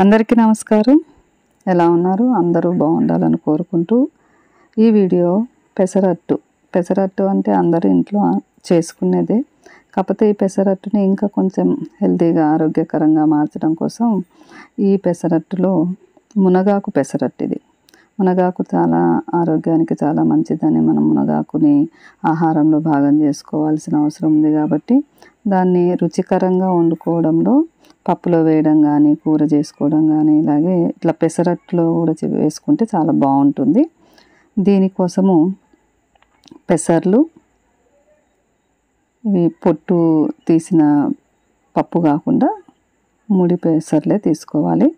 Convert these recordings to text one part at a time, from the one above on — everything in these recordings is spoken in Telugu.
అందరికీ నమస్కారం. ఎలా ఉన్నారు? అందరూ బాగుండాలని కోరుకుంటూ ఈ వీడియో పెసరట్టు అంటే అందరూ ఇంట్లో చేసుకునేదే. కాకపోతే ఈ పెసరట్టుని ఇంకా కొంచెం హెల్తీగా ఆరోగ్యకరంగా మార్చడం కోసం ఈ పెసరట్టులో మునగాకు పెసరట్టు ఇది. మునగాకు చాలా ఆరోగ్యానికి చాలా మంచిదని మనం మునగాకుని ఆహారంలో భాగం చేసుకోవాల్సిన అవసరం ఉంది కాబట్టి దాన్ని రుచికరంగా వండుకోవడంలో పప్పులో వేయడం కానీ కూర చేసుకోవడం కానీ ఇలాగే ఇట్లా పెసరట్టులో కూడా వేసుకుంటే చాలా బాగుంటుంది. దీనికోసము పెసర్లు ఇవి పొట్టు తీసిన పప్పు కాకుండా ముడి పెసర్లే తీసుకోవాలి.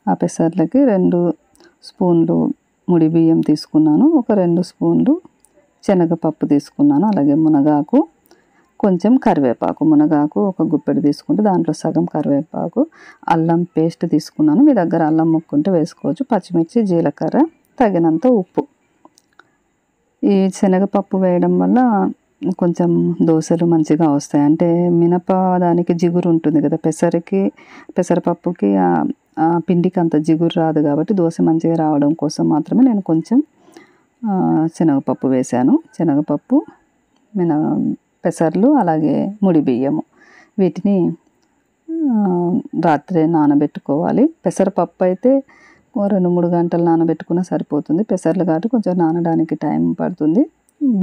ఆ పెసర్లకి 2 స్పూన్లు ముడి బియ్యం తీసుకున్నాను, ఒక 2 స్పూన్లు శనగపప్పు తీసుకున్నాను, అలాగే మునగాకు, కొంచెం కరివేపాకు. మునగాకు ఒక గుప్పెడు తీసుకుంటే దాంట్లో సగం కరివేపాకు, అల్లం పేస్ట్ తీసుకున్నాను. మీ దగ్గర అల్లం ముక్కుంటే వేసుకోవచ్చు. పచ్చిమిర్చి, జీలకర్ర, తగినంత ఉప్పు. ఈ శనగపప్పు వేయడం వల్ల కొంచెం దోశలు మంచిగా వస్తాయి. అంటే మినప దానికి జిగురు ఉంటుంది కదా, పెసరపప్పుకి పిండికి అంత జిగురు రాదు కాబట్టి దోశ మంచిగా రావడం కోసం మాత్రమే నేను కొంచెం శనగపప్పు వేశాను. శనగపప్పు, పెసర్లు, అలాగే ముడి బియ్యము, వీటిని రాత్రే నానబెట్టుకోవాలి. పెసరపప్పు అయితే 2-3 గంటలు నానబెట్టుకున్నా సరిపోతుంది. పెసర్లు కాబట్టి కొంచెం నానడానికి టైం పడుతుంది.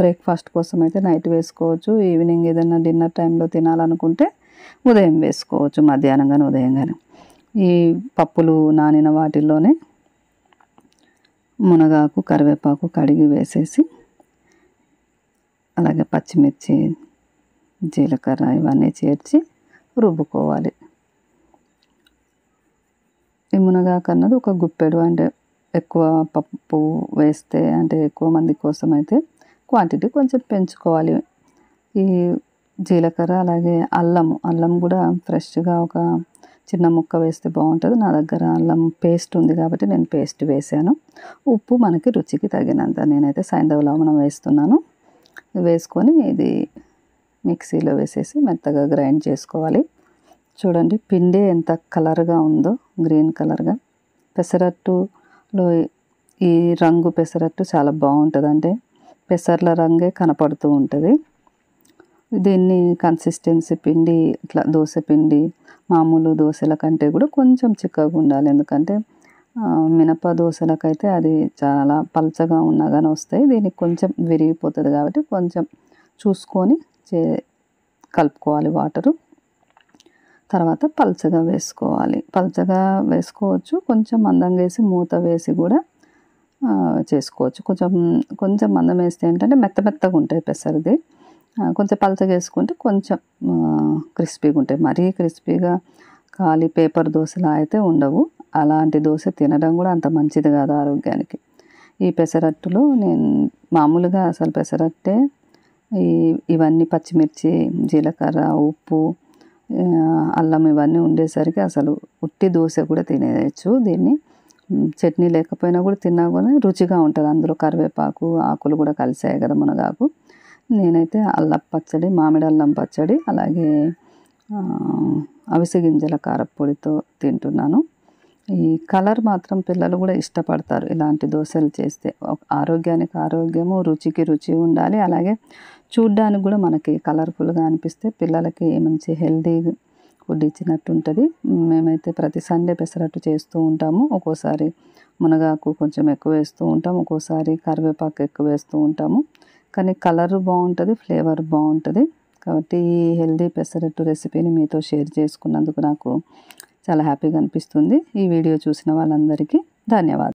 బ్రేక్ఫాస్ట్ కోసం అయితే నైట్ వేసుకోవచ్చు. ఈవినింగ్ ఏదైనా డిన్నర్ టైంలో తినాలనుకుంటే ఉదయం వేసుకోవచ్చు, మధ్యాహ్నం కానీ ఉదయం కానీ. ఈ పప్పులు నానిన వాటిల్లోనే మునగాకు, కరివేపాకు కడిగి వేసేసి, అలాగే పచ్చిమిర్చి, జీలకర్ర ఇవన్నీ చేర్చి రుబ్బుకోవాలి. ఈ మునగాకు అన్నది ఒక గుప్పెడు, అంటే ఎక్కువ పప్పు వేస్తే అంటే ఎక్కువ మంది కోసం అయితే క్వాంటిటీ కొంచెం పెంచుకోవాలి. ఈ జీలకర్ర అలాగే అల్లం కూడా ఫ్రెష్గా ఒక చిన్న ముక్క వేస్తే బాగుంటుంది. నా దగ్గర అల్లం పేస్ట్ ఉంది కాబట్టి నేను పేస్ట్ వేసాను. ఉప్పు మనకి రుచికి తగినంత. నేనైతే సైంధవ లవణం వేస్తున్నాను. వేసుకొని ఇది మిక్సీలో వేసేసి మెత్తగా గ్రైండ్ చేసుకోవాలి. చూడండి పిండి ఎంత కలర్గా ఉందో, గ్రీన్ కలర్గా. పెసరట్టులో ఈ రంగు పెసరట్టు చాలా బాగుంటుంది, అంటే పెసర్ల రంగే కనపడుతూ ఉంటుంది. దీన్ని కన్సిస్టెన్సీ పిండి ఇట్లా దోశ పిండి మామూలు దోశల కంటే కూడా కొంచెం చిక్కగా ఉండాలి. ఎందుకంటే మినప దోశలకైతే అది చాలా పల్చగా ఉన్నా కానీ వస్తాయి. దీనికి కొంచెం విరిగిపోతుంది కాబట్టి కొంచెం చూసుకొని కలుపుకోవాలి వాటరు. తర్వాత పల్చగా వేసుకోవాలి. పల్చగా వేసుకోవచ్చు, కొంచెం మందంగా వేసి మూత వేసి కూడా చేసుకోవచ్చు. కొంచెం మందం వేస్తే ఏంటంటే మెత్తగా ఉంటాయి పెసరది. కొంచెం పల్చగా వేసుకుంటే కొంచెం క్రిస్పీగా ఉంటాయి. మరీ క్రిస్పీగా ఖాళీ పేపర్ దోశలా అయితే ఉండవు. అలాంటి దోశ తినడం కూడా అంత మంచిది కాదు ఆరోగ్యానికి. ఈ పెసరట్టులో నేను మామూలుగా అసలు పెసరట్టే ఇవన్నీ పచ్చిమిర్చి, జీలకర్ర, ఉప్పు, అల్లం ఇవన్నీ ఉండేసరికి అసలు ఉట్టి దోశ కూడా తినేయచ్చు. దీన్ని చట్నీ లేకపోయినా కూడా తిన్నా కూడా రుచిగా ఉంటుంది. అందులో కరివేపాకు ఆకులు కూడా కలిసాయి కదా మునగాకు. నేనైతే అల్లం పచ్చడి, మామిడి అల్లం పచ్చడి, అలాగే అవిసె గింజల కారప్పొడితో తింటున్నాను. ఈ కలర్ మాత్రం పిల్లలు కూడా ఇష్టపడతారు ఇలాంటి దోశలు చేస్తే. ఆరోగ్యానికి ఆరోగ్యము, రుచికి రుచి ఉండాలి. అలాగే చూడ్డానికి కూడా మనకి కలర్ఫుల్గా అనిపిస్తే పిల్లలకి మంచి హెల్తీ ఫుడ్ ఇచ్చినట్టు ఉంటుంది. మేమైతే ప్రతి సండే పెసరట్టు చేస్తూ ఉంటాము. ఒక్కోసారి మునగాకు కొంచెం ఎక్కువ వేస్తూ ఉంటాము, ఒక్కోసారి కరివేపాకు ఎక్కువ వేస్తూ ఉంటాము. కానీ కలర్ బాగుంటుంది, ఫ్లేవర్ బాగుంటుంది. కాబట్టి ఈ హెల్తీ పెసరట్టు రెసిపీని మీతో షేర్ చేసుకున్నందుకు నాకు చాలా హ్యాపీగా అనిపిస్తుంది. ఈ వీడియో చూసిన వాళ్ళందరికీ ధన్యవాదాలు.